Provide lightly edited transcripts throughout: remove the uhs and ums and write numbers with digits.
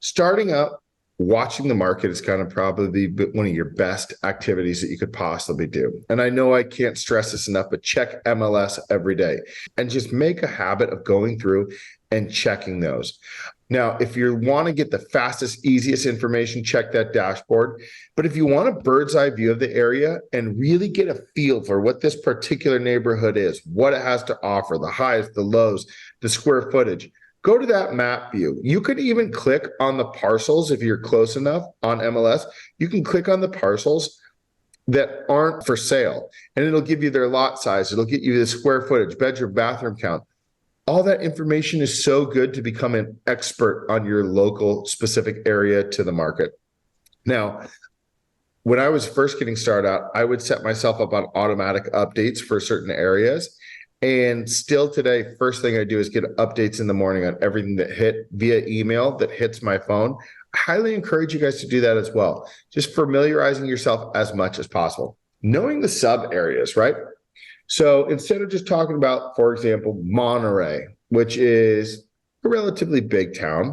Starting out, watching the market is kind of probably one of your best activities that you could possibly do. And I know I can't stress this enough, but check MLS every day and just make a habit of going through and checking those. Now, if you want to get the fastest, easiest information, check that dashboard. But if you want a bird's eye view of the area and really get a feel for what this particular neighborhood is, what it has to offer, the highs, the lows, the square footage, go to that map view. You could even click on the parcels if you're close enough on MLS. You can click on the parcels that aren't for sale, and it'll give you their lot size. It'll get you the square footage, bedroom, bathroom count. All that information is so good to become an expert on your local specific area to the market. Now, when I was first getting started out, I would set myself up on automatic updates for certain areas. And still today, first thing I do is get updates in the morning on everything that hit via email that hits my phone. I highly encourage you guys to do that as well. Just familiarizing yourself as much as possible. Knowing the sub areas, right? So instead of just talking about, for example, Monterey, which is a relatively big town,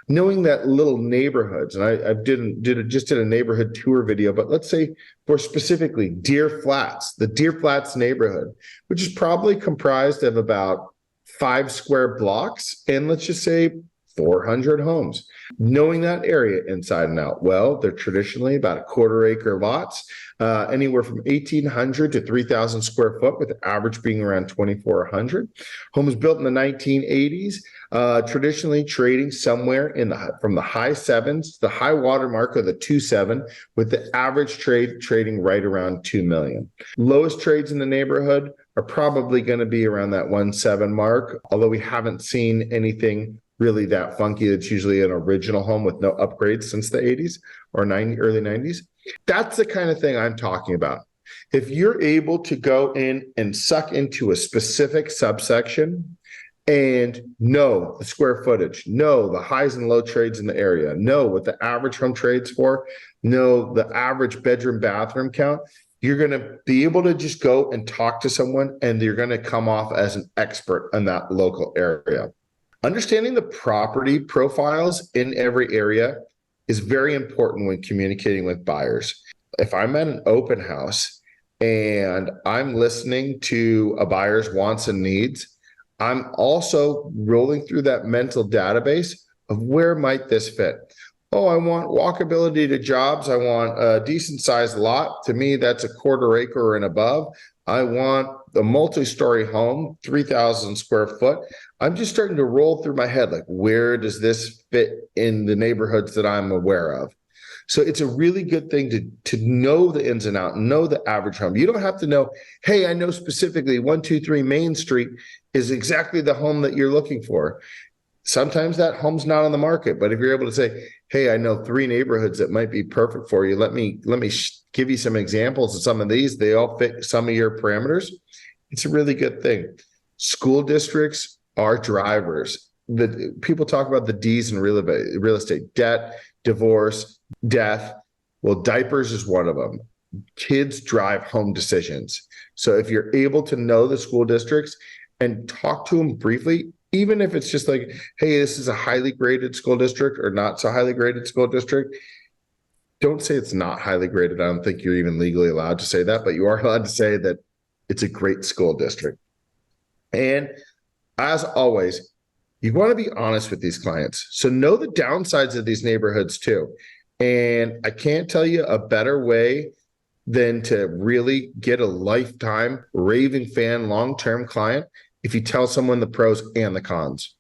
knowing that little neighborhoods, and I just did a neighborhood tour video, but let's say for specifically Deer Flats, the Deer Flats neighborhood, which is probably comprised of about 5 square blocks, and let's just say 400 homes. Knowing that area inside and out, well, they're traditionally about 1/4 acre lots, anywhere from 1,800 to 3,000 square foot, with the average being around 2,400. Homes built in the 1980s, traditionally trading somewhere from the high sevens, the high water mark of the 2.7, with the average trading right around 2 million. Lowest trades in the neighborhood are probably going to be around that 1.7 mark, although we haven't seen anything really that funky. It's usually an original home with no upgrades since the 80s or early 90s. That's the kind of thing I'm talking about. If you're able to go in and suck into a specific subsection and know the square footage, know the highs and low trades in the area, know what the average home trades for, know the average bedroom bathroom count, you're going to be able to just go and talk to someone, and you're going to come off as an expert in that local area. Understanding the property profiles in every area is very important when communicating with buyers. If I'm at an open house and I'm listening to a buyer's wants and needs, I'm also rolling through that mental database of where might this fit. Oh, I want walkability to jobs. I want a decent sized lot. To me, that's 1/4 acre and above. I want a multi-story home, 3,000 square foot. I'm just starting to roll through my head, like, where does this fit in the neighborhoods that I'm aware of? So it's a really good thing to know the ins and outs, know the average home. You don't have to know, hey, I know specifically 123 Main Street is exactly the home that you're looking for. Sometimes that home's not on the market, but if you're able to say, hey, I know 3 neighborhoods that might be perfect for you, let me give you some examples of some of these. They all fit some of your parameters. It's a really good thing. School districts are drivers. The people talk about the D's in real estate: debt, divorce, death. Well, diapers is one of them. Kids drive home decisions. So if you're able to know the school districts and talk to them briefly, even if it's just like, hey, this is a highly graded school district or not so highly graded school district, don't say it's not highly graded. I don't think you're even legally allowed to say that, but you are allowed to say that it's a great school district. And as always, you want to be honest with these clients. So know the downsides of these neighborhoods too. And I can't tell you a better way than to really get a lifetime raving fan, long-term client if you tell someone the pros and the cons.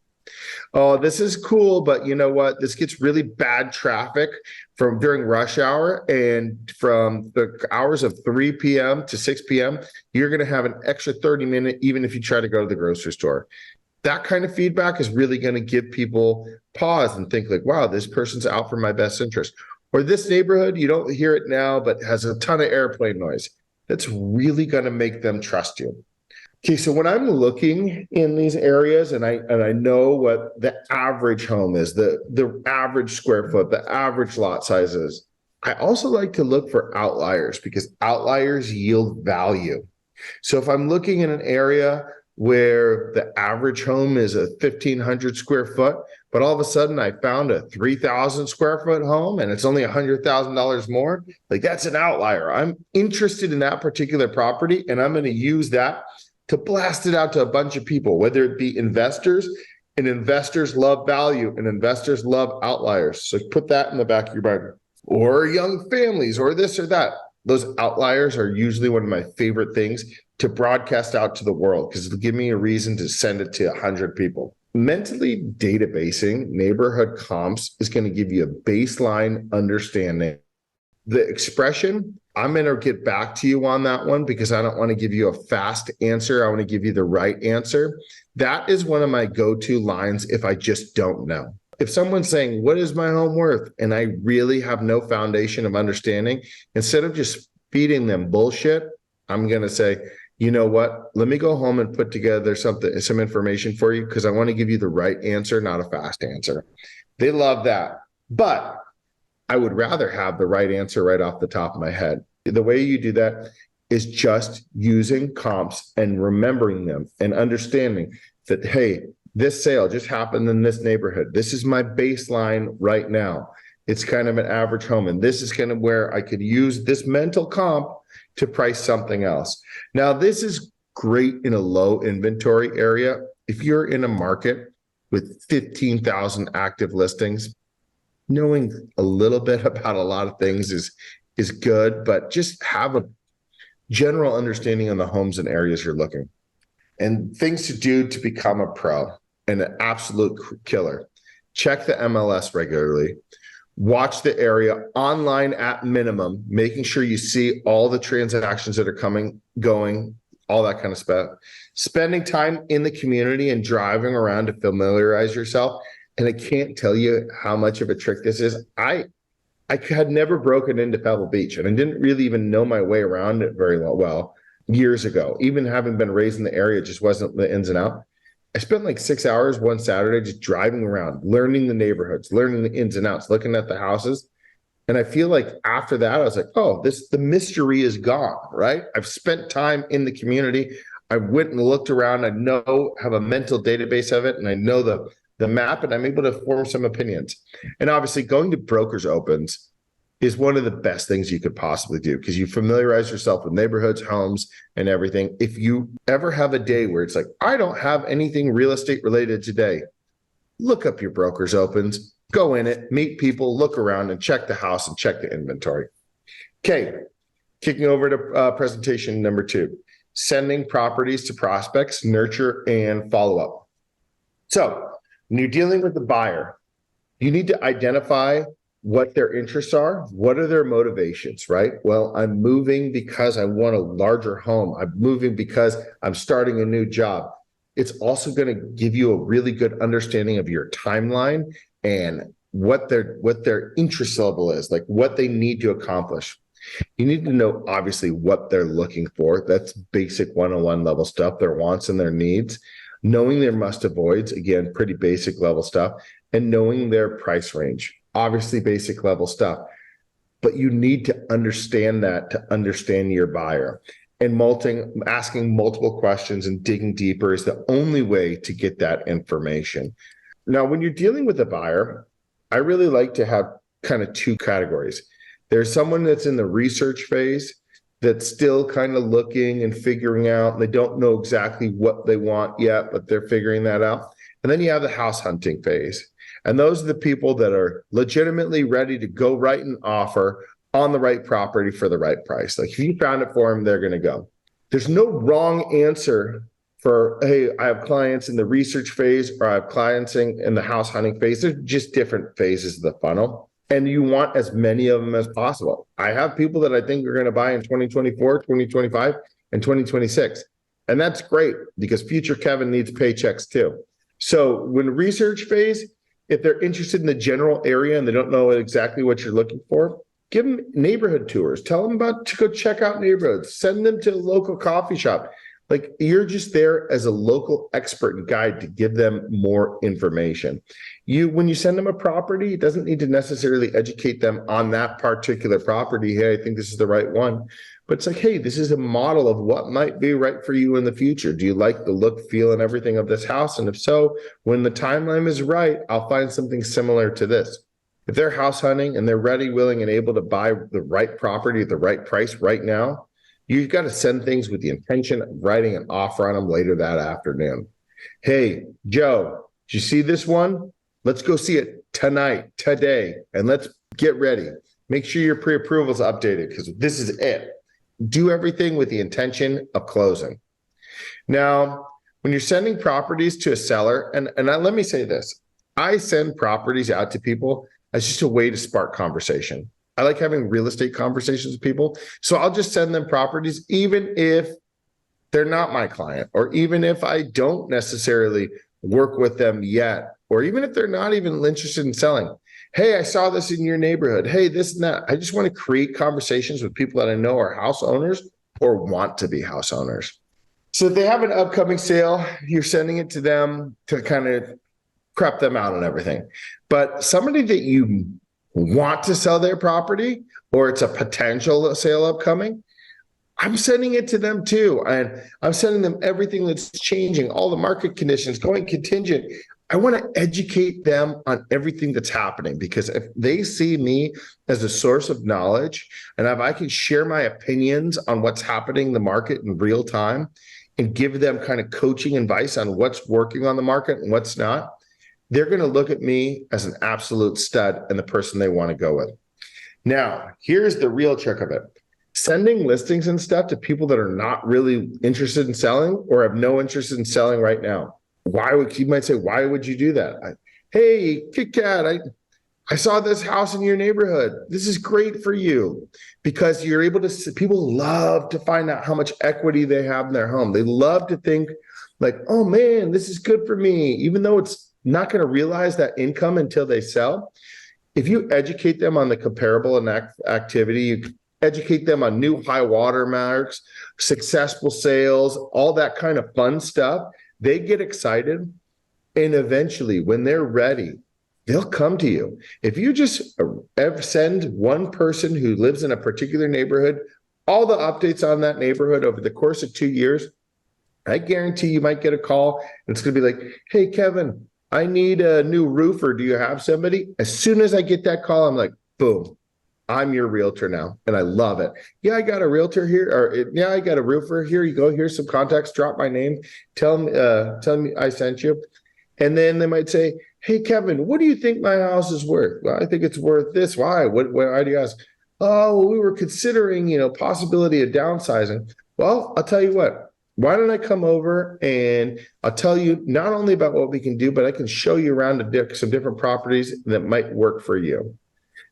Oh, this is cool, but you know what? This gets really bad traffic from during rush hour, and from the hours of 3 p.m. to 6 p.m., you're going to have an extra 30 minutes, even if you try to go to the grocery store. That kind of feedback is really going to give people pause and think like, wow, this person's out for my best interest. Or this neighborhood, you don't hear it now, but has a ton of airplane noise. That's really going to make them trust you. Okay, so when I'm looking in these areas and I know what the average home is, the average square foot, the average lot size is, I also like to look for outliers, because outliers yield value. So if I'm looking in an area where the average home is a 1,500 square foot, but all of a sudden I found a 3,000 square foot home and it's only $100,000 more. Like, that's an outlier. I'm interested in that particular property, and I'm going to use that to blast it out to a bunch of people, whether it be investors, and investors love value and investors love outliers. So put that in the back of your mind. Or young families or this or that. Those outliers are usually one of my favorite things to broadcast out to the world, because it'll give me a reason to send it to 100 people. Mentally databasing neighborhood comps is going to give you a baseline understanding. The expression, I'm going to get back to you on that one because I don't want to give you a fast answer. I want to give you the right answer. That is one of my go-to lines if I just don't know. If someone's saying, what is my home worth? And I really have no foundation of understanding, instead of just feeding them bullshit, I'm going to say, you know what? Let me go home and put together some information for you, because I want to give you the right answer, not a fast answer. They love that. But I would rather have the right answer right off the top of my head. The way you do that is just using comps and remembering them and understanding that, hey, this sale just happened in this neighborhood. This is my baseline right now. It's kind of an average home. And this is kind of where I could use this mental comp to price something else. Now, this is great in a low inventory area. If you're in a market with 15,000 active listings, knowing a little bit about a lot of things is good, but just have a general understanding on the homes and areas you're looking. And things to do to become a pro and an absolute killer. Check the MLS regularly. Watch the area online at minimum, making sure you see all the transactions that are coming, going, all that kind of stuff. Spending time in the community and driving around to familiarize yourself. And I can't tell you how much of a trick this is. I had never broken into Pebble Beach, and I didn't really even know my way around it very well years ago. Even having been raised in the area, just wasn't the ins and outs. I spent like 6 hours one Saturday just driving around, learning the neighborhoods, learning the ins and outs, looking at the houses. And I feel like after that, I was like, oh, the mystery is gone, right? I've spent time in the community. I went and looked around. I have a mental database of it, and I know the map, and I'm able to form some opinions. And obviously going to brokers opens is one of the best things you could possibly do, because you familiarize yourself with neighborhoods, homes, and everything. If you ever have a day where it's like, I don't have anything real estate related today, look up your brokers opens, go in it, meet people, look around, and check the house and check the inventory. Okay, kicking over to presentation number 2, sending properties to prospects, nurture, and follow up. So when you're dealing with the buyer, you need to identify what their interests are. What are their motivations, right? Well, I'm moving because I want a larger home. I'm moving because I'm starting a new job. It's also going to give you a really good understanding of your timeline and what their interest level is, like what they need to accomplish. You need to know, obviously, what they're looking for. That's basic 101 level stuff, their wants and their needs. Knowing their must avoids, again, pretty basic level stuff, and knowing their price range. Obviously basic level stuff, but you need to understand that to understand your buyer. And asking multiple questions and digging deeper is the only way to get that information. Now, when you're dealing with a buyer, I really like to have kind of 2 categories. There's someone that's in the research phase that's still kind of looking and figuring out, and they don't know exactly what they want yet, but they're figuring that out. And then you have the house hunting phase. And those are the people that are legitimately ready to go write an offer on the right property for the right price. Like, if you found it for them, they're going to go. There's no wrong answer for, hey, I have clients in the research phase or I have clients in the house hunting phase. They're just different phases of the funnel. And you want as many of them as possible. I have people that I think are going to buy in 2024, 2025, and 2026. And that's great, because future Kevin needs paychecks too. So when research phase, if they're interested in the general area and they don't know exactly what you're looking for, give them neighborhood tours. Tell them to go check out neighborhoods. Send them to a local coffee shop. Like you're just there as a local expert and guide to give them more information. When you send them a property, it doesn't need to necessarily educate them on that particular property. Hey, I think this is the right one. But it's like, hey, this is a model of what might be right for you in the future. Do you like the look, feel, and everything of this house? And if so, when the timeline is right, I'll find something similar to this. If they're house hunting and they're ready, willing, and able to buy the right property at the right price right now, you've got to send things with the intention of writing an offer on them later that afternoon. Hey, Joe, did you see this one? Let's go see it tonight, today, and let's get ready. Make sure your pre-approval is updated because this is it. Do everything with the intention of closing. Now, when you're sending properties to a seller, and let me say this, I send properties out to people as just a way to spark conversation. I like having real estate conversations with people. So I'll just send them properties, even if they're not my client, or even if I don't necessarily work with them yet, or even if they're not even interested in selling. Hey, I saw this in your neighborhood. Hey, this and that. I just want to create conversations with people that I know are house owners or want to be house owners. So if they have an upcoming sale, you're sending it to them to kind of prep them out and everything. But somebody that you want to sell their property, or it's a potential sale upcoming, I'm sending it to them too. And I'm sending them everything that's changing, all the market conditions, going contingent. I want to educate them on everything that's happening, because if they see me as a source of knowledge, and if I can share my opinions on what's happening in the market in real time and give them kind of coaching advice on what's working on the market and what's not, they're going to look at me as an absolute stud and the person they want to go with. Now, here's the real trick of it. Sending listings and stuff to people that are not really interested in selling or have no interest in selling right now. You might say, why would you do that? Hey, Kit Kat, I saw this house in your neighborhood. This is great for you, because you're able to, people love to find out how much equity they have in their home. They love to think like, oh man, this is good for me, even though it's not going to realize that income until they sell. If you educate them on the comparable and activity, you educate them on new high water marks, successful sales, all that kind of fun stuff, they get excited. And eventually, when they're ready, they'll come to you. If you just send one person who lives in a particular neighborhood all the updates on that neighborhood over the course of 2 years, I guarantee you might get a call and it's going to be like, hey, Kevin, I need a new roofer. Do you have somebody? As soon as I get that call, I'm like, boom, I'm your realtor now. And I love it. Yeah, I got a realtor here, or yeah, I got a roofer here. You go, here's some contacts, drop my name, tell me I sent you. And then they might say, hey, Kevin, what do you think my house is worth? Well, I think it's worth this. Why? Why do you ask? Oh, well, we were considering, possibility of downsizing. Well, I'll tell you what. Why don't I come over and I'll tell you not only about what we can do, but I can show you around some different properties that might work for you.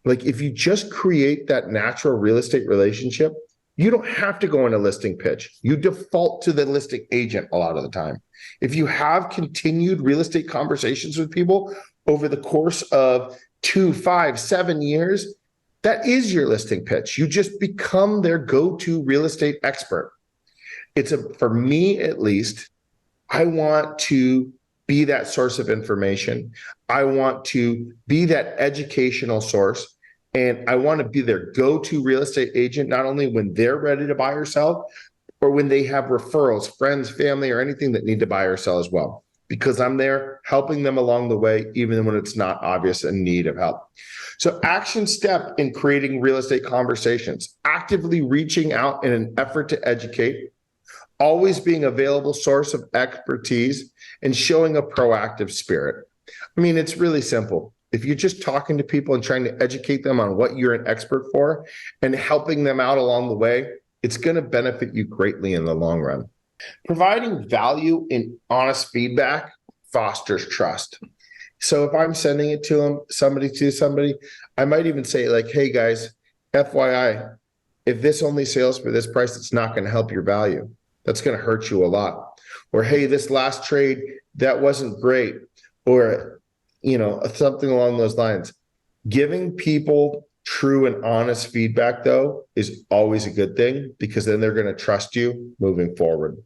Like if you just create that natural real estate relationship, you don't have to go in a listing pitch. You default to the listing agent a lot of the time. If you have continued real estate conversations with people over the course of 2, 5, 7 years, that is your listing pitch. You just become their go-to real estate expert. For me at least, I want to be that source of information. I want to be that educational source. And I want to be their go-to real estate agent, not only when they're ready to buy or sell, or when they have referrals, friends, family, or anything that need to buy or sell as well, because I'm there helping them along the way, even when it's not obvious in need of help. So action step in creating real estate conversations, actively reaching out in an effort to educate, always being a available source of expertise, and showing a proactive spirit. I mean, it's really simple. If you're just talking to people and trying to educate them on what you're an expert for and helping them out along the way, it's going to benefit you greatly in the long run. Providing value and honest feedback fosters trust. So if I'm sending it to somebody, I might even say like, hey guys, FYI, if this only sells for this price, it's not going to help your value. That's going to hurt you a lot. Or, hey, this last trade, that wasn't great. Or, something along those lines. Giving people true and honest feedback, though, is always a good thing, because then they're going to trust you moving forward.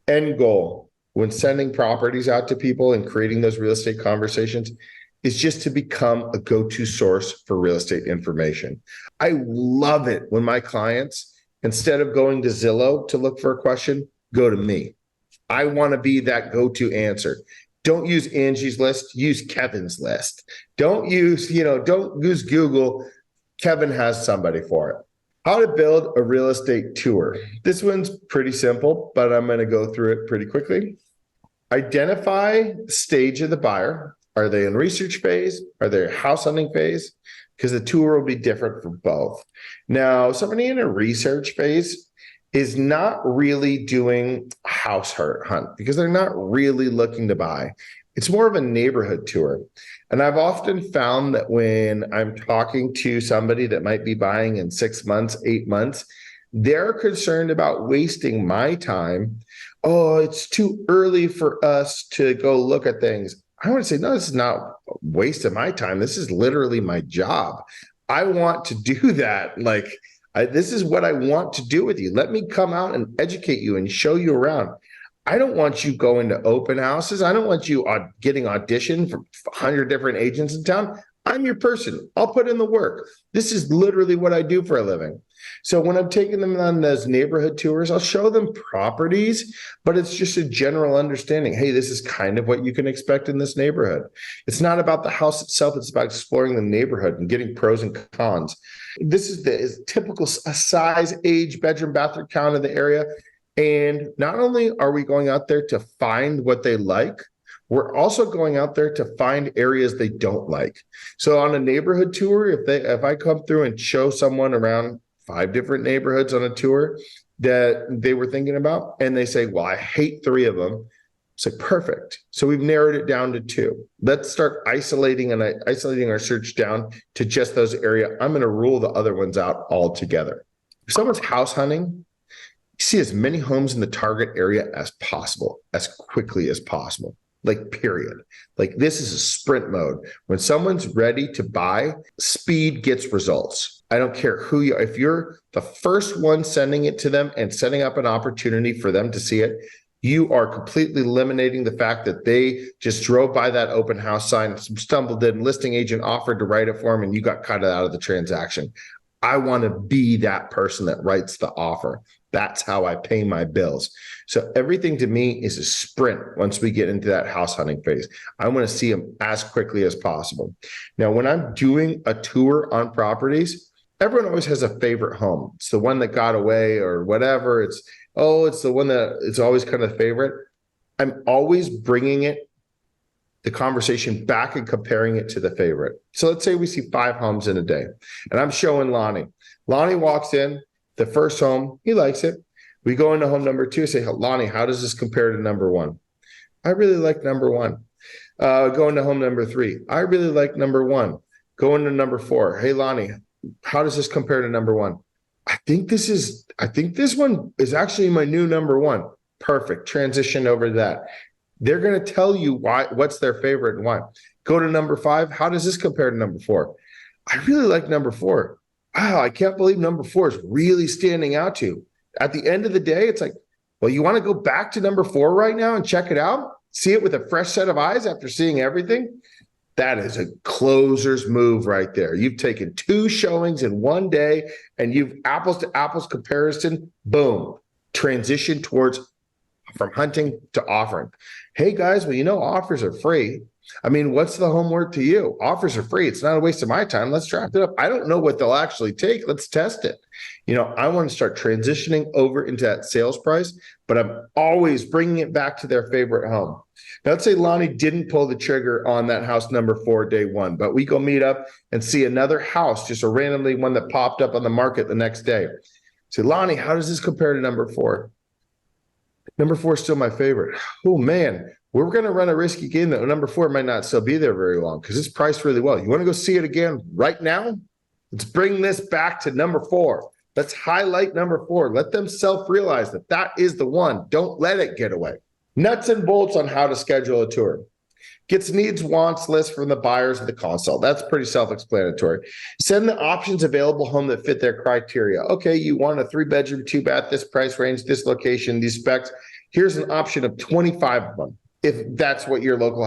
End goal when sending properties out to people and creating those real estate conversations is just to become a go-to source for real estate information. I love it when my clients, instead of going to Zillow to look for a question, go to me. I want to be that go-to answer. Don't use Angie's list, use Kevin's list. Don't use Google. Kevin has somebody for it. How to build a real estate tour. This one's pretty simple, but I'm going to go through it pretty quickly. Identify the stage of the buyer. Are they in research phase? Are they house hunting phase? Because the tour will be different for both. Now, somebody in a research phase is not really doing a house hunt because they're not really looking to buy. It's more of a neighborhood tour. And I've often found that when I'm talking to somebody that might be buying in 6 months, 8 months, they're concerned about wasting my time. Oh, it's too early for us to go look at things. I want to say, no, this is not a waste of my time. This is literally my job. I want to do that. This is what I want to do with you. Let me come out and educate you and show you around. I don't want you going to open houses. I don't want you getting auditioned from 100 different agents in town. I'm your person. I'll put in the work. This is literally what I do for a living. So when I'm taking them on those neighborhood tours, I'll show them properties, but it's just a general understanding. Hey, this is kind of what you can expect in this neighborhood. It's not about the house itself. It's about exploring the neighborhood and getting pros and cons. This is the typical size, age, bedroom, bathroom count of the area. And not only are we going out there to find what they like, we're also going out there to find areas they don't like. So on a neighborhood tour, if I come through and show someone around 5 different neighborhoods on a tour that they were thinking about, and they say, well, I hate 3 of them. It's like, perfect. So we've narrowed it down to 2. Let's start isolating our search down to just those areas. I'm going to rule the other ones out altogether. If someone's house hunting, see as many homes in the target area as possible, as quickly as possible, period. This is a sprint mode. When someone's ready to buy, speed gets results. I don't care who you are. If you're the first one sending it to them and setting up an opportunity for them to see it, you are completely eliminating the fact that they just drove by that open house sign, stumbled in, listing agent offered to write it for them, and you got cut out of the transaction. I want to be that person that writes the offer. That's how I pay my bills. So everything to me is a sprint once we get into that house hunting phase. I want to see them as quickly as possible. Now, when I'm doing a tour on properties, everyone always has a favorite home. It's the one that got away or whatever. It's the one that it's always kind of favorite. I'm always bringing the conversation back and comparing it to the favorite. So let's say we see 5 homes in a day, and I'm showing Lonnie. Lonnie walks in. The first home, he likes it. We go into home number 2, say, Lonnie, how does this compare to number 1? I really like number 1. Go into home number 3. I really like number 1. Go into number 4. Hey, Lonnie, how does this compare to number 1? I think this one is actually my new number 1. Perfect. Transition over to that. They're going to tell you what's their favorite and why. Go to number 5. How does this compare to number 4? I really like number 4. Wow, I can't believe number 4 is really standing out to you. At the end of the day, it's like, well, you want to go back to number 4 right now and check it out? See it with a fresh set of eyes after seeing everything? That is a closer's move right there. You've taken 2 showings in one day and you've apples to apples comparison, boom, transition towards from hunting to offering. Hey guys, well, offers are free. I mean, what's the homework to you? Offers are free. It's not a waste of my time. Let's draft it up. I don't know what they'll actually take. Let's test it. I want to start transitioning over into that sales price, but I'm always bringing it back to their favorite home. Now, let's say Lonnie didn't pull the trigger on that house number 4 day 1, but we go meet up and see another house, just a randomly one that popped up on the market the next day. Say, Lonnie, how does this compare to number 4? Number 4 is still my favorite. Oh, man. We're going to run a risky game that number 4 might not still be there very long because it's priced really well. You want to go see it again right now? Let's bring this back to number 4. Let's highlight number 4. Let them self-realize that is the one. Don't let it get away. Nuts and bolts on how to schedule a tour. Gets needs, wants list from the buyers of the consult. That's pretty self-explanatory. Send the options available home that fit their criteria. Okay, you want a 3-bedroom, 2-bath, this price range, this location, these specs. Here's an option of 25 of them. If that's what your local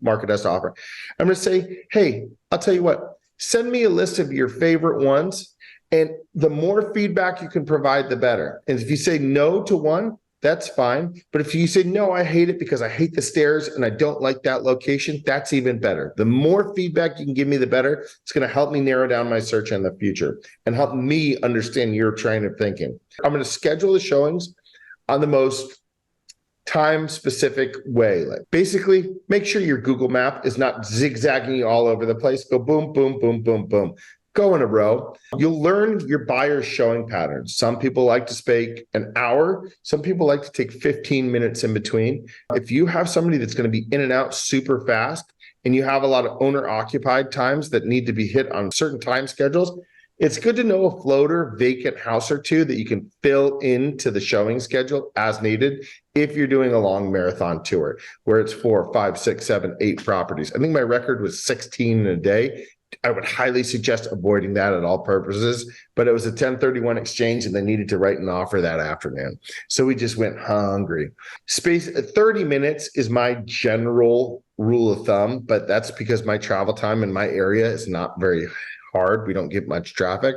market has to offer, I'm going to say, hey, I'll tell you what, send me a list of your favorite ones. And the more feedback you can provide, the better. And if you say no to one, that's fine. But if you say, no, I hate it because I hate the stairs and I don't like that location, that's even better. The more feedback you can give me, the better. It's going to help me narrow down my search in the future and help me understand your train of thinking. I'm going to schedule the showings on the most time-specific way. Like basically, make sure your Google map is not zigzagging you all over the place. Go boom, boom, boom, boom, boom. Go in a row. You'll learn your buyer's showing patterns. Some people like to spend an hour. Some people like to take 15 minutes in between. If you have somebody that's going to be in and out super fast and you have a lot of owner-occupied times that need to be hit on certain time schedules, it's good to know a floater vacant house or two that you can fill into the showing schedule as needed if you're doing a long marathon tour where it's 4, 5, 6, 7, 8 properties. I think my record was 16 in a day. I would highly suggest avoiding that at all purposes, but it was a 1031 exchange and they needed to write an offer that afternoon. So we just went hungry. 30 minutes is my general rule of thumb, but that's because my travel time in my area is not very hard. We don't get much traffic.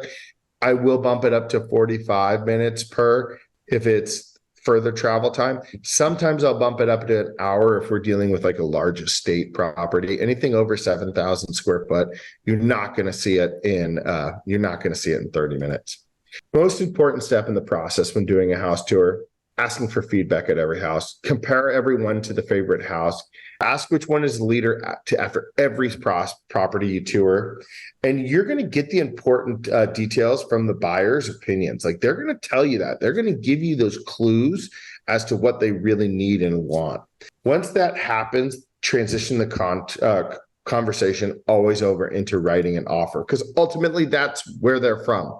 I will bump it up to 45 minutes per if it's further travel time. Sometimes I'll bump it up to an hour if we're dealing with like a large estate property. Anything over 7,000 square foot, you're not going to see it in 30 minutes. Most important step in the process when doing a house tour, asking for feedback at every house. Compare everyone to the favorite house. Ask which one is the leader after every property you tour. And you're going to get the important details from the buyer's opinions. Like they're going to tell you that. They're going to give you those clues as to what they really need and want. Once that happens, transition the conversation always over into writing an offer because ultimately that's where they're from.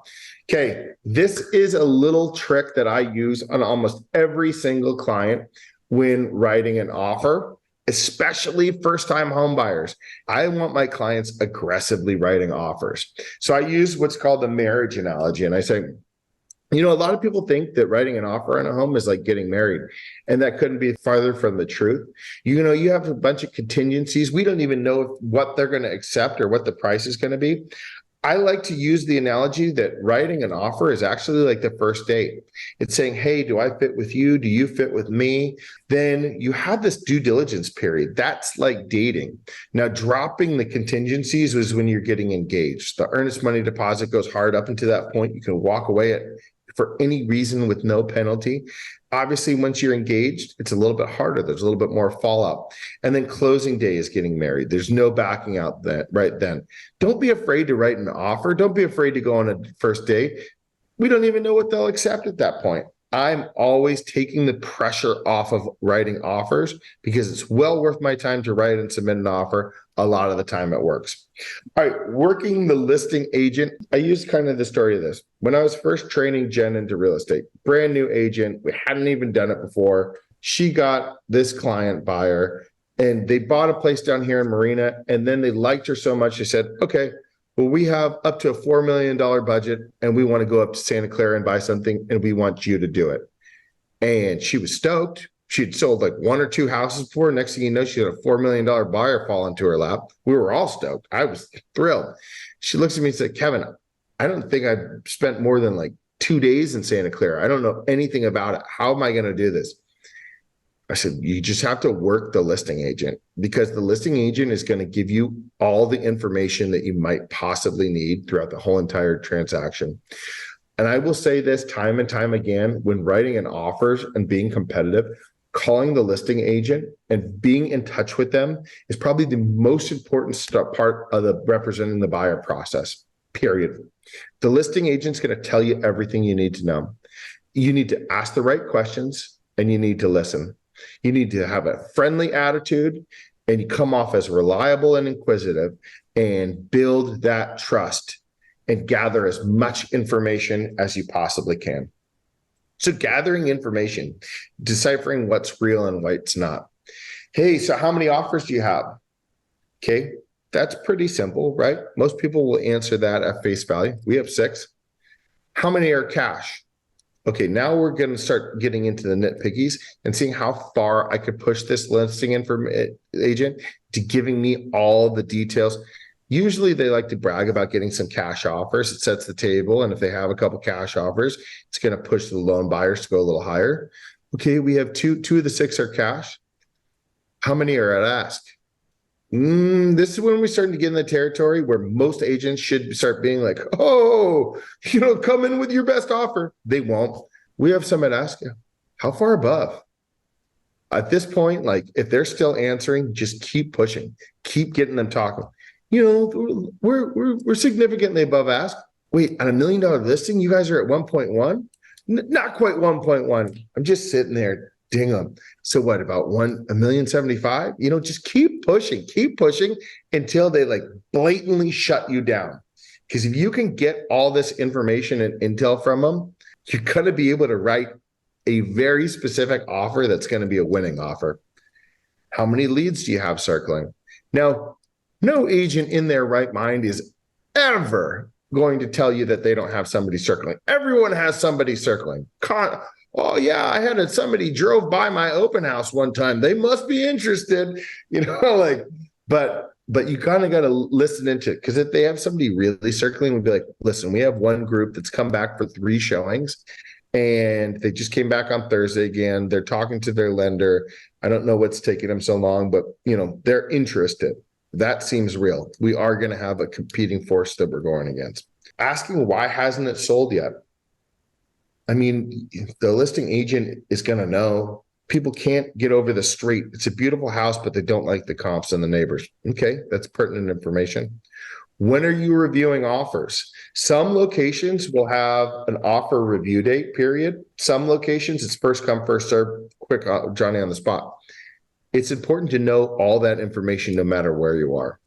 Okay, this is a little trick that I use on almost every single client when writing an offer, especially first-time home buyers. I want my clients aggressively writing offers. So I use what's called the marriage analogy. And I say, a lot of people think that writing an offer on a home is like getting married. And that couldn't be farther from the truth. You have a bunch of contingencies. We don't even know what they're going to accept or what the price is going to be. I like to use the analogy that writing an offer is actually like the first date. It's saying, hey, do I fit with you? Do you fit with me? Then you have this due diligence period. That's like dating. Now, dropping the contingencies is when you're getting engaged. The earnest money deposit goes hard up until that point. You can walk away for any reason with no penalty. Obviously, once you're engaged, it's a little bit harder. There's a little bit more fallout. And then closing day is getting married. There's no backing out right then. Don't be afraid to write an offer. Don't be afraid to go on a first date. We don't even know what they'll accept at that point. I'm always taking the pressure off of writing offers because it's well worth my time to write and submit an offer. A lot of the time it works. All right, working the listing agent. I used kind of the story of this. When I was first training Jen into real estate, brand new agent, we hadn't even done it before. She got this client buyer and they bought a place down here in Marina and then they liked her so much they said, okay, well, we have up to a $4 million budget and we want to go up to Santa Clara and buy something and we want you to do it. And she was stoked. She'd sold like 1 or 2 houses before. Next thing you know, she had a $4 million buyer fall into her lap. We were all stoked. I was thrilled. She looks at me and said, Kevin, I don't think I've spent more than like 2 days in Santa Clara. I don't know anything about it. How am I going to do this? I said, you just have to work the listing agent because the listing agent is going to give you all the information that you might possibly need throughout the whole entire transaction. And I will say this time and time again, when writing an offers and being competitive, calling the listing agent and being in touch with them is probably the most important part of the representing the buyer process, period. The listing agent's going to tell you everything you need to know. You need to ask the right questions and you need to listen. You need to have a friendly attitude and you come off as reliable and inquisitive and build that trust and gather as much information as you possibly can. So gathering information, deciphering what's real and what's not. Hey, so how many offers do you have? Okay, that's pretty simple, right? Most people will answer that at face value. We have 6. How many are cash? Okay, now we're going to start getting into the nitpickies and seeing how far I could push this listing agent to giving me all the details. Usually they like to brag about getting some cash offers. It sets the table. And if they have a couple cash offers, it's going to push the loan buyers to go a little higher. Okay, we have two of the six are cash. How many are at ask? This is when we're starting to get in the territory where most agents should start being like, oh, come in with your best offer. They won't. We have some at ask you. How far above? At this point, like if they're still answering, just keep pushing, keep getting them talking. We're significantly above ask. Wait, on $1 million listing, you guys are at 1.1? Not quite 1.1. I'm just sitting there. Ding them. So what about 1,075,000? Just keep pushing until they like blatantly shut you down. Because if you can get all this information and intel from them, you're going to be able to write a very specific offer that's going to be a winning offer. How many leads do you have circling? Now, no agent in their right mind is ever going to tell you that they don't have somebody circling. Everyone has somebody circling. Oh yeah, I had somebody drove by my open house one time. They must be interested, but you kind of got to listen into it, because if they have somebody really circling, we'd be like, listen, we have one group that's come back for 3 showings and they just came back on Thursday again. They're talking to their lender. I don't know what's taking them so long, but they're interested. That seems real. We are going to have a competing force that we're going against. Asking why hasn't it sold yet? I mean, the listing agent is going to know. People can't get over the street. It's a beautiful house, but they don't like the comps and the neighbors. Okay, that's pertinent information. When are you reviewing offers? Some locations will have an offer review date period. Some locations, it's first come, first serve, quick, Johnny on the spot. It's important to know all that information no matter where you are.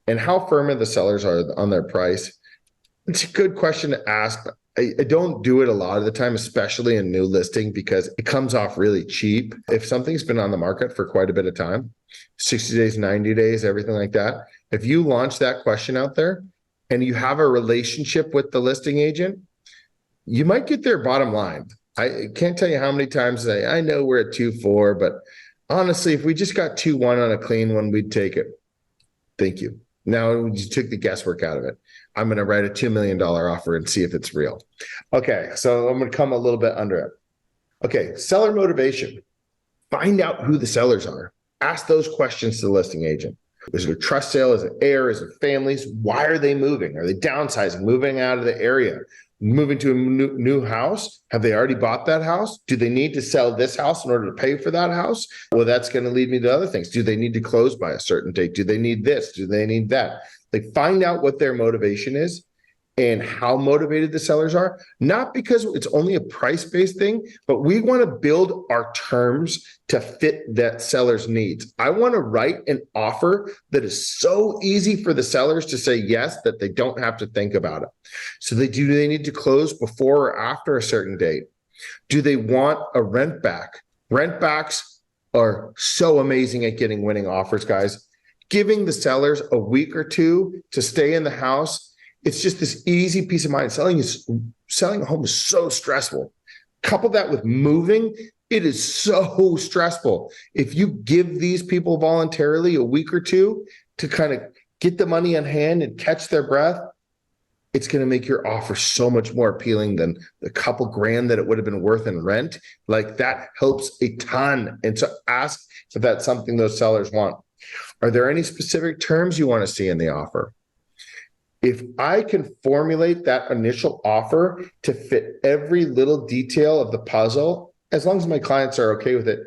And how firm are the sellers are on their price? It's a good question to ask. I don't do it a lot of the time, especially in new listing, because it comes off really cheap. If something's been on the market for quite a bit of time, 60 days, 90 days, everything like that, if you launch that question out there and you have a relationship with the listing agent, you might get their bottom line. I can't tell you how many times I know we're at 2.4, but honestly, if we just got 2.1 on a clean one, we'd take it. Thank you. Now you took the guesswork out of it. I'm going to write a $2 million offer and see if it's real. Okay, so I'm going to come a little bit under it. Okay, seller motivation. Find out who the sellers are. Ask those questions to the listing agent. Is it a trust sale? Is it heir? Is it families? Why are they moving? Are they downsizing, moving out of the area, moving to a new house? Have they already bought that house? Do they need to sell this house in order to pay for that house? Well, that's going to lead me to other things. Do they need to close by a certain date? Do they need this? Do they need that? Like, find out what their motivation is and how motivated the sellers are, not because it's only a price-based thing, but we want to build our terms to fit that seller's needs. I want to write an offer that is so easy for the sellers to say yes that they don't have to think about it. So do they need to close before or after a certain date? Do they want a rent back? Rent backs are so amazing at getting winning offers, guys. Giving the sellers a week or two to stay in the house, it's just this easy peace of mind. Selling a home is so stressful. Couple that with moving, it is so stressful. If you give these people voluntarily a week or two to kind of get the money on hand and catch their breath, it's going to make your offer so much more appealing than the couple grand that it would have been worth in rent. Like, that helps a ton. And so ask if that's something those sellers want. Are there any specific terms you want to see in the offer? If I can formulate that initial offer to fit every little detail of the puzzle, as long as my clients are okay with it,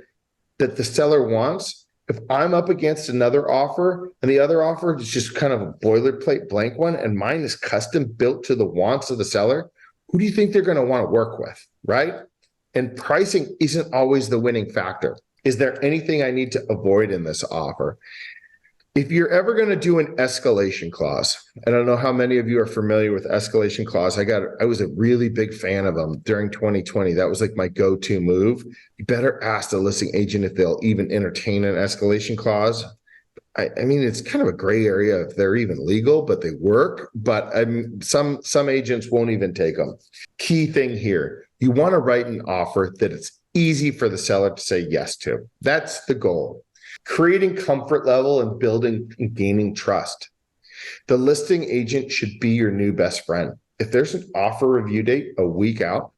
that the seller wants, if I'm up against another offer and the other offer is just kind of a boilerplate blank one and mine is custom built to the wants of the seller, who do you think they're going to want to work with, right? And pricing isn't always the winning factor. Is there anything I need to avoid in this offer? If you're ever going to do an escalation clause, and I don't know how many of you are familiar with escalation clause. I was a really big fan of them during 2020. That was like my go-to move. You better ask the listing agent if they'll even entertain an escalation clause. I mean, it's kind of a gray area if they're even legal, but they work. But some agents won't even take them. Key thing here. You want to write an offer that it's easy for the seller to say yes to. That's the goal. Creating comfort level and building and gaining trust. The listing agent should be your new best friend. If there's an offer review date a week out,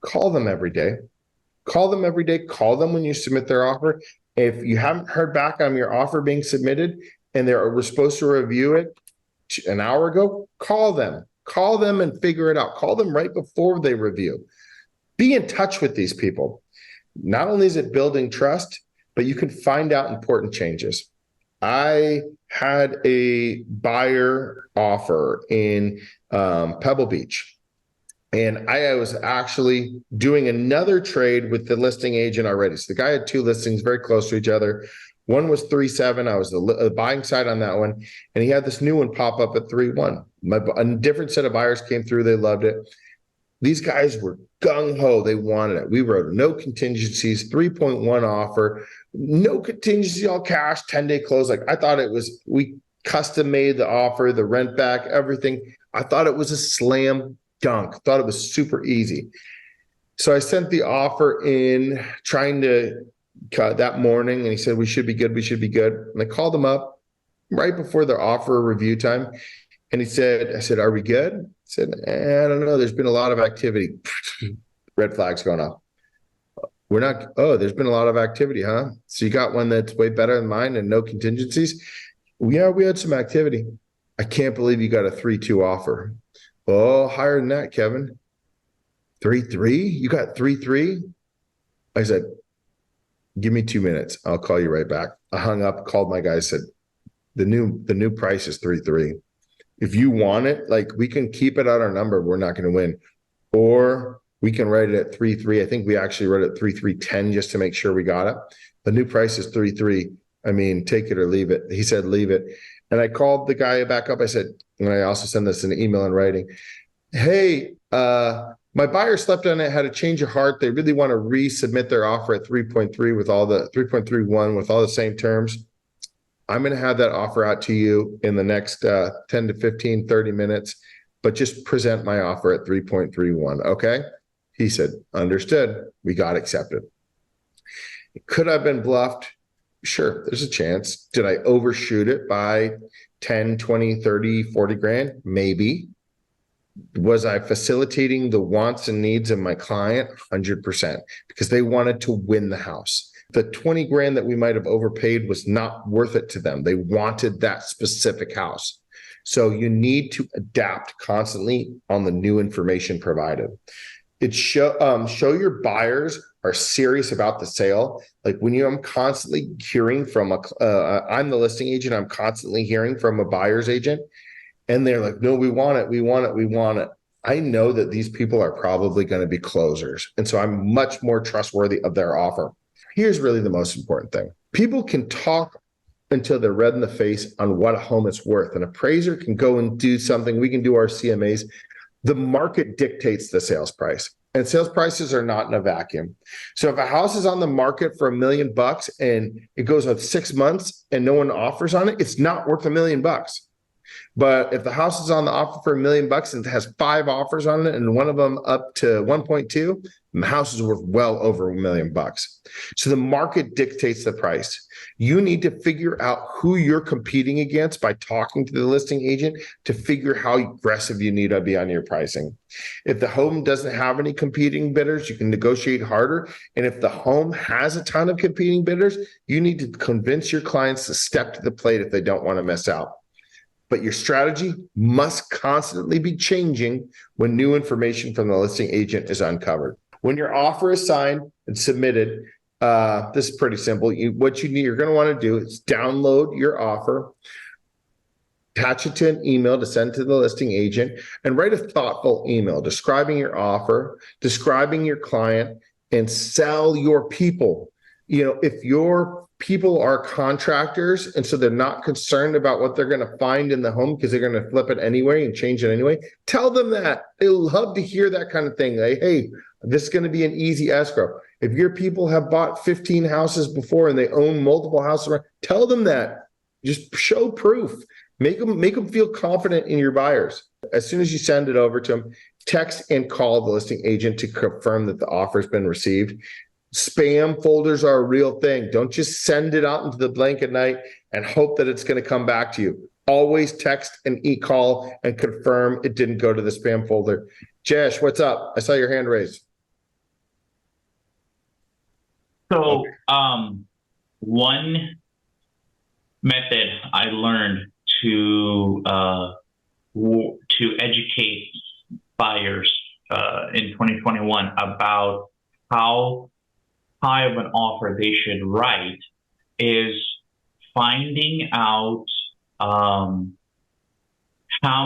call them every day. Call them every day. Call them when you submit their offer. If you haven't heard back on your offer being submitted and we're supposed to review it an hour ago, call them. Call them and figure it out. Call them right before they review. Be in touch with these people. Not only is it building trust, but you can find out important changes. I had a buyer offer in Pebble Beach, and I was actually doing another trade with the listing agent already. So the guy had two listings very close to each other. One was 3.7. I was the buying side on that one, and he had this new one pop up at 3.1. A different set of buyers came through. They loved it. These guys were gung-ho. They wanted it. We wrote no contingencies, 3.1 offer, no contingency, all cash, 10-day close. Like I thought it was, we custom made the offer, the rent back, everything. I thought it was a slam dunk. Thought it was super easy. So I sent the offer in trying to cut that morning, and he said, we should be good. We should be good. And I called him up right before the offer review time. And I said, are we good? I said, I don't know. There's been a lot of activity. Red flags going off. We're not, there's been a lot of activity, huh? So you got one that's way better than mine and no contingencies? Yeah, we had some activity. I can't believe you got a 3.2 offer. Oh, higher than that, Kevin. 3.3? You got 3.3? I said, give me 2 minutes. I'll call you right back. I hung up, called my guy, said, the new price is 3.3. If you want it, like we can keep it at our number. We're not going to win. Or we can write it at 3.3. I think we actually wrote it 3.310 just to make sure we got it. The new price is 3.3. I mean, take it or leave it. He said, leave it. And I called the guy back up. I said, and I also send this in an email in writing. Hey, my buyer slept on it, had a change of heart. They really want to resubmit their offer at 3.3 with all the 3.31 with all the same terms. I'm going to have that offer out to you in the next 10 to 15, 30 minutes, but just present my offer at 3.31. Okay. He said, understood. We got accepted. Could I have been bluffed? Sure. There's a chance. Did I overshoot it by 10, 20, 30, 40 grand? Maybe. Was I facilitating the wants and needs of my client? 100%, because they wanted to win the house. The 20 grand that we might have overpaid was not worth it to them. They wanted that specific house. So you need to adapt constantly on the new information provided. It show your buyers are serious about the sale. Like when I'm constantly hearing from I'm the listing agent. I'm constantly hearing from a buyer's agent, and they're like, no, we want it. We want it. We want it. I know that these people are probably going to be closers. And so I'm much more trustworthy of their offer. Here's really the most important thing. People can talk until they're red in the face on what a home is worth. An appraiser can go and do something. We can do our CMAs. The market dictates the sales price, and sales prices are not in a vacuum. So if a house is on the market for $1 million and it goes on 6 months and no one offers on it, it's not worth $1 million. But if the house is on the offer for $1 million and it has 5 offers on it and one of them up to 1.2, the house is worth well over $1 million. So the market dictates the price. You need to figure out who you're competing against by talking to the listing agent to figure how aggressive you need to be on your pricing. If the home doesn't have any competing bidders, you can negotiate harder. And if the home has a ton of competing bidders, you need to convince your clients to step to the plate if they don't want to miss out. But your strategy must constantly be changing when new information from the listing agent is uncovered. When your offer is signed and submitted, this is pretty simple. You're going to want to do is download your offer, attach it to an email to send to the listing agent, and write a thoughtful email describing your offer, describing your client, and sell your people. If your people are contractors and so they're not concerned about what they're going to find in the home because they're going to flip it anyway and change it anyway, tell them that. They love to hear that kind of thing. Like, hey, this is going to be an easy escrow. If your people have bought 15 houses before and they own multiple houses, tell them that. Just show proof. Make them feel confident in your buyers. As soon as you send it over to them, text and call the listing agent to confirm that the offer's been received. Spam folders are a real thing. Don't just send it out into the blank at night and hope that it's going to come back to you. Always text and call and confirm it didn't go to the spam folder. Jesh, what's up? I saw your hand raised. So, one method I learned to educate buyers in 2021 about how high of an offer they should write is finding out how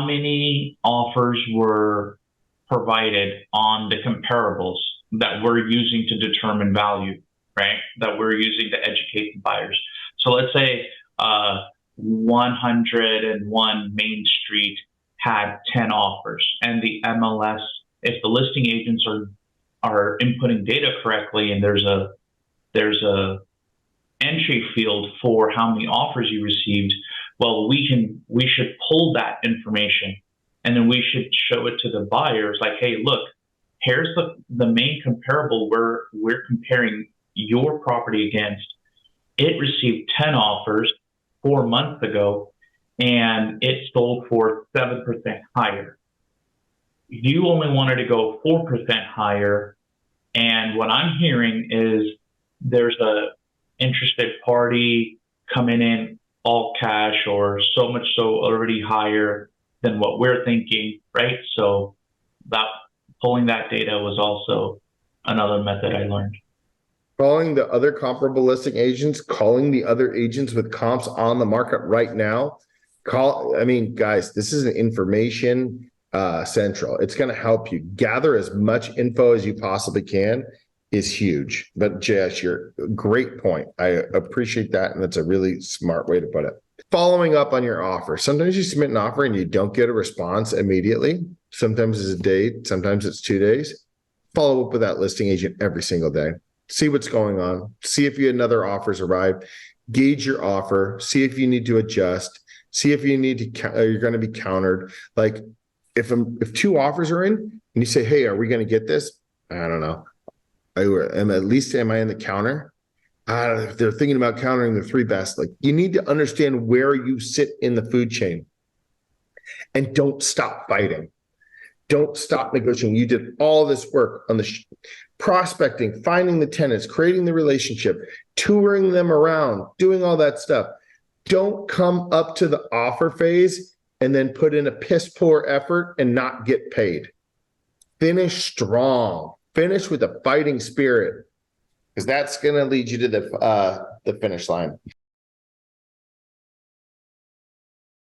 many offers were provided on the comparables that we're using to determine value, right? That we're using to educate the buyers. So let's say 101 Main Street had 10 offers, and the MLS, if the listing agents are inputting data correctly, and there's a entry field for how many offers you received, well, we should pull that information, and then we should show it to the buyers like, hey, look, here's the main comparable we're comparing your property against. It received 10 offers 4 months ago, and it sold for 7% higher. You only wanted to go 4% higher, and what I'm hearing is there's a interested party coming in all cash or so much so already higher than what we're thinking, right? So that pulling that data was also another method I learned. Calling the other comparable listing agents, calling the other agents with comps on the market right now. Guys, this is an information central. It's going to help you gather as much info as you possibly can is huge. But Jess, you're great point. I appreciate that. And that's a really smart way to put it. Following up on your offer. Sometimes you submit an offer and you don't get a response immediately. Sometimes it's a day, sometimes it's 2 days. Follow up with that listing agent every single day. See what's going on. See if another offer's arrived. Gauge your offer. See if you need to adjust. See if you need to. You're going to be countered. Like if 2 offers are in, and you say, "Hey, are we going to get this?" I don't know. Am I in the counter? I don't know if they're thinking about countering the 3 best. Like you need to understand where you sit in the food chain, and don't stop fighting. Don't stop negotiating. You did all this work on the prospecting, finding the tenants, creating the relationship, touring them around, doing all that stuff. Don't come up to the offer phase and then put in a piss poor effort and not get paid. Finish strong. Finish with a fighting spirit, because that's going to lead you to the finish line.